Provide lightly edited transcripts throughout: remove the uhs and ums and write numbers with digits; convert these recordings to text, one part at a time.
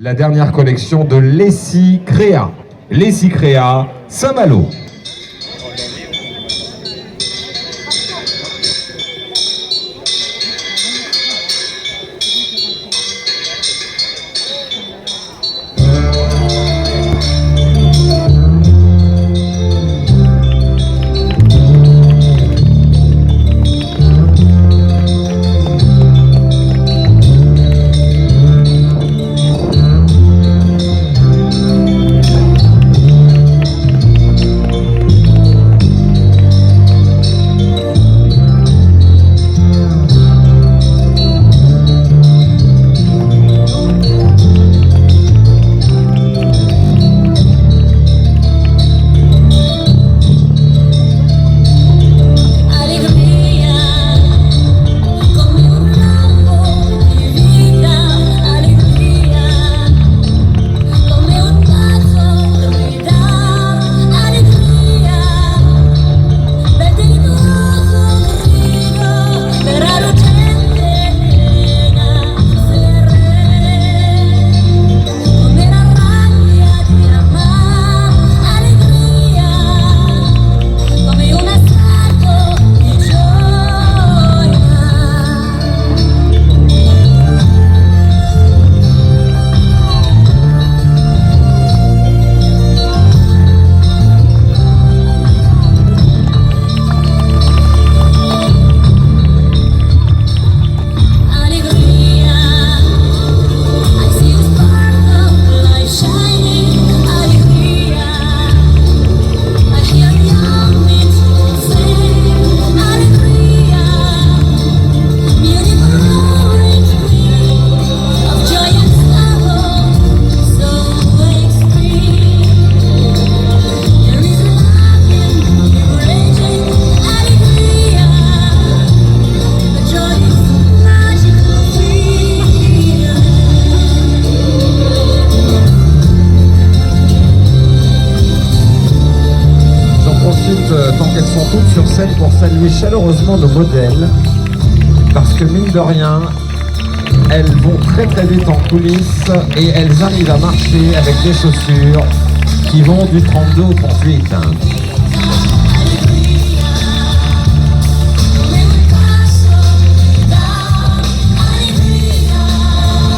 La dernière collection de Lessie Créa. Lessie Créa, Saint-Malo. Tant qu'elles sont toutes sur scène pour saluer chaleureusement nos modèles, parce que mine de rien, elles vont très très vite en coulisses et elles arrivent à marcher avec des chaussures qui vont du 32 au 38.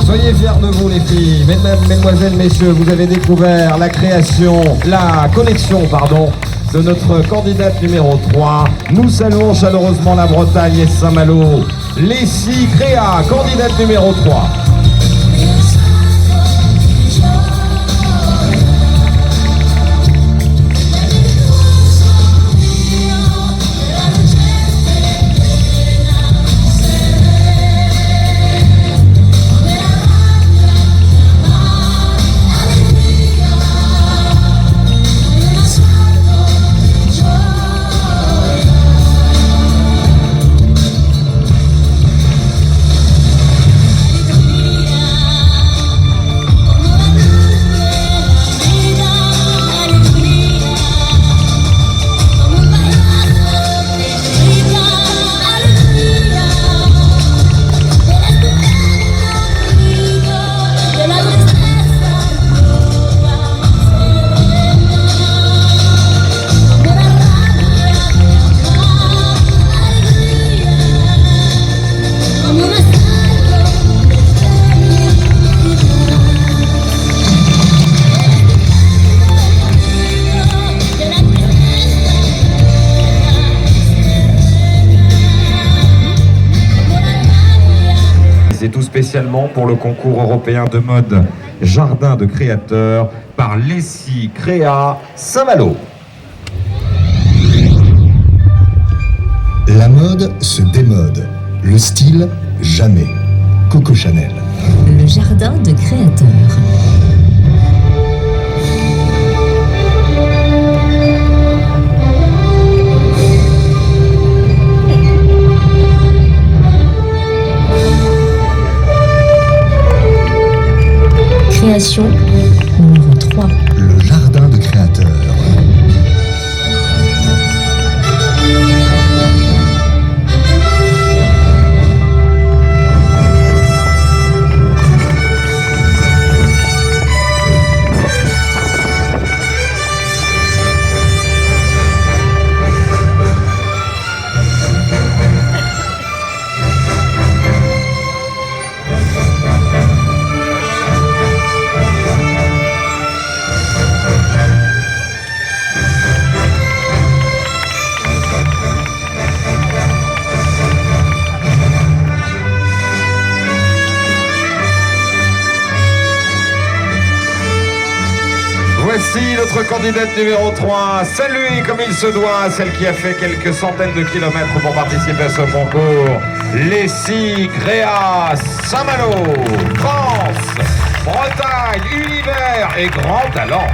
Soyez fiers de vous les filles, mesdemoiselles, messieurs, vous avez découvert la collection de notre candidate numéro 3. Nous saluons chaleureusement la Bretagne et Saint-Malo. Lessie Créa, candidate numéro 3. C'est tout spécialement pour le concours européen de mode Jardin de créateurs par Lessie Créa Saint-Malo. La mode se démode, le style jamais. Coco Chanel. Le Jardin de créateurs. Création numéro 3. Le Jardin de créateurs. Merci, notre candidate numéro 3. Salut comme il se doit, celle qui a fait quelques centaines de kilomètres pour participer à ce concours. Leslie Créa Saint-Malo, France, Bretagne, univers et grand talent.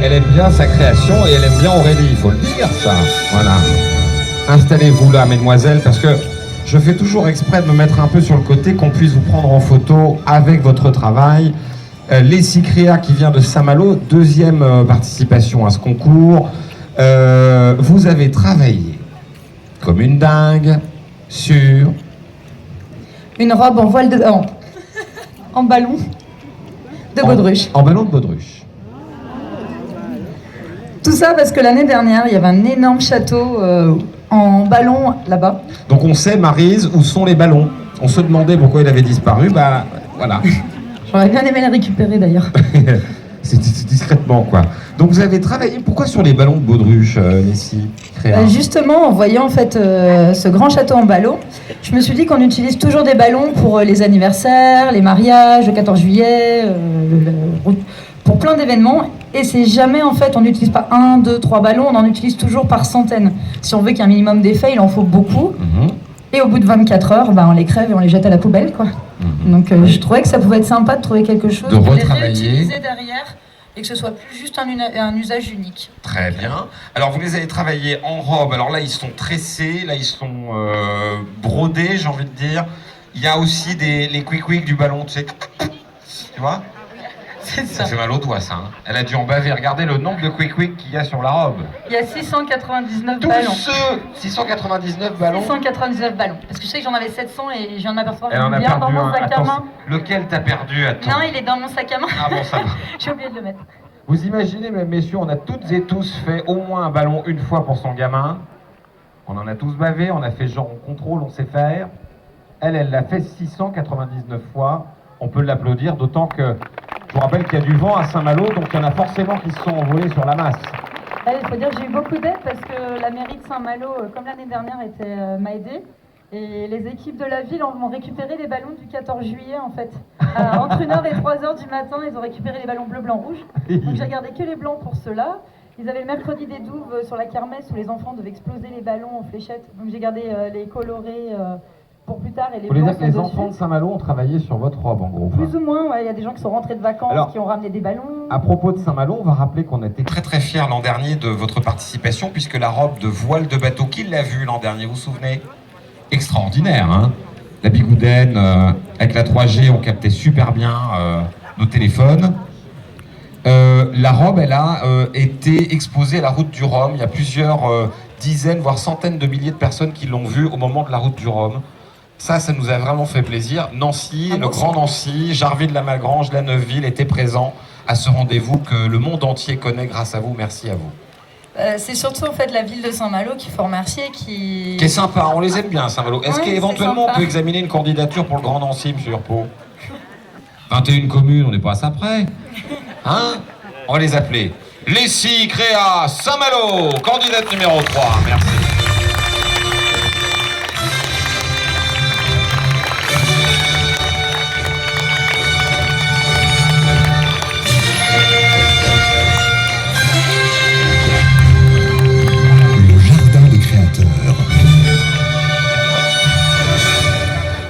Elle aime bien sa création et elle aime bien Aurélie, il faut le dire ça. Voilà. Installez-vous là, mesdemoiselles, parce que je fais toujours exprès de me mettre un peu sur le côté, qu'on puisse vous prendre en photo avec votre travail. Leslie Créa qui vient de Saint-Malo, deuxième participation à ce concours. Vous avez travaillé comme une dingue sur... Une robe en voile de... en ballon de baudruche. En ballon de baudruche. Tout ça parce que l'année dernière, il y avait un énorme château en ballon là-bas. Donc on sait, Maryse, où sont les ballons. On se demandait pourquoi il avait disparu, bah voilà. J'aurais bien aimé les récupérer d'ailleurs. C'est discrètement quoi. Donc vous avez travaillé, pourquoi sur les ballons de baudruche, Leslie Créa? Justement, en voyant en fait ce grand château en ballon, je me suis dit qu'on utilise toujours des ballons pour les anniversaires, les mariages, le 14 juillet, pour plein d'événements. Et c'est jamais, en fait, on n'utilise pas 1, 2, 3 ballons, on en utilise toujours par centaines. Si on veut qu'il y ait un minimum d'effet, il en faut beaucoup. Et au bout de 24 heures, on les crève et on les jette à la poubelle, quoi. Donc je trouvais que ça pouvait être sympa de trouver quelque chose, de les retravailler, réutiliser derrière, et que ce soit plus juste un usage unique. Très bien. Alors vous les avez travaillés en robe, alors là ils sont tressés, là ils sont brodés, j'ai envie de dire. Il y a aussi les quick-quick du ballon, tu sais, tu vois? C'est ça. Ça fait mal aux doigts, ça. Hein. Elle a dû en baver. Regardez le nombre de quick-quick qu'il y a sur la robe. Il y a 699 Tous ballons. 699 ballons. 699 ballons. Parce que je sais que j'en avais 700 et je viens de m'apercevoir que Elle en a bien perdu dans mon un. sac à main. Lequel t'as perdu? Attends. Non, il est dans mon sac à main. Ah bon, ça va. J'ai oublié de le mettre. Vous imaginez, mesdames, messieurs, on a toutes et tous fait au moins un ballon une fois pour son gamin. On en a tous bavé, on a fait genre on contrôle, on sait faire. Elle l'a fait 699 fois. On peut l'applaudir, d'autant que je vous rappelle qu'il y a du vent à Saint-Malo, donc il y en a forcément qui se sont envolés sur la masse. Il faut dire que j'ai eu beaucoup d'aide parce que la mairie de Saint-Malo, comme l'année dernière, m'a aidé. Et les équipes de la ville ont récupéré les ballons du 14 juillet en fait. Entre 1h et 3h du matin, ils ont récupéré les ballons bleu, blanc, rouge. Donc j'ai gardé que les blancs pour ceux-là. Ils avaient le mercredi des douves sur la kermesse où les enfants devaient exploser les ballons en fléchettes. Donc j'ai gardé les colorés pour plus tard et les blancs sont les dessus. enfants de Saint-Malo ont travaillé sur votre robe en gros. Plus ou moins, ouais. Il y a des gens qui sont rentrés de vacances, qui ont ramené des ballons. À propos de Saint-Malo, on va rappeler qu'on était très très fiers l'an dernier de votre participation puisque la robe de voile de bateau, qui l'a vue l'an dernier, vous vous souvenez? Extraordinaire, hein? La bigoudaine, avec la 3G, on captait super bien nos téléphones. La robe, elle a été exposée à la route du Rhum. Il y a plusieurs dizaines, voire centaines de milliers de personnes qui l'ont vue au moment de la route du Rhum. Ça nous a vraiment fait plaisir. Nancy, le Grand Nancy, Jarville-la-Malgrange, la Neuville étaient présents à ce rendez-vous que le monde entier connaît grâce à vous. Merci à vous. C'est surtout en fait la ville de Saint-Malo qu'il faut remercier, qui est sympa, on les aime bien Saint-Malo. Est-ce qu'éventuellement on peut examiner une candidature pour le Grand Nancy, monsieur Urpo? 21 communes, on n'est pas à ça près. Hein? On va les appeler. Leslie Créa Saint-Malo, candidate numéro 3. Merci.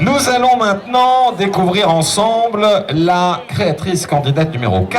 Nous allons maintenant découvrir ensemble la créatrice candidate numéro 4.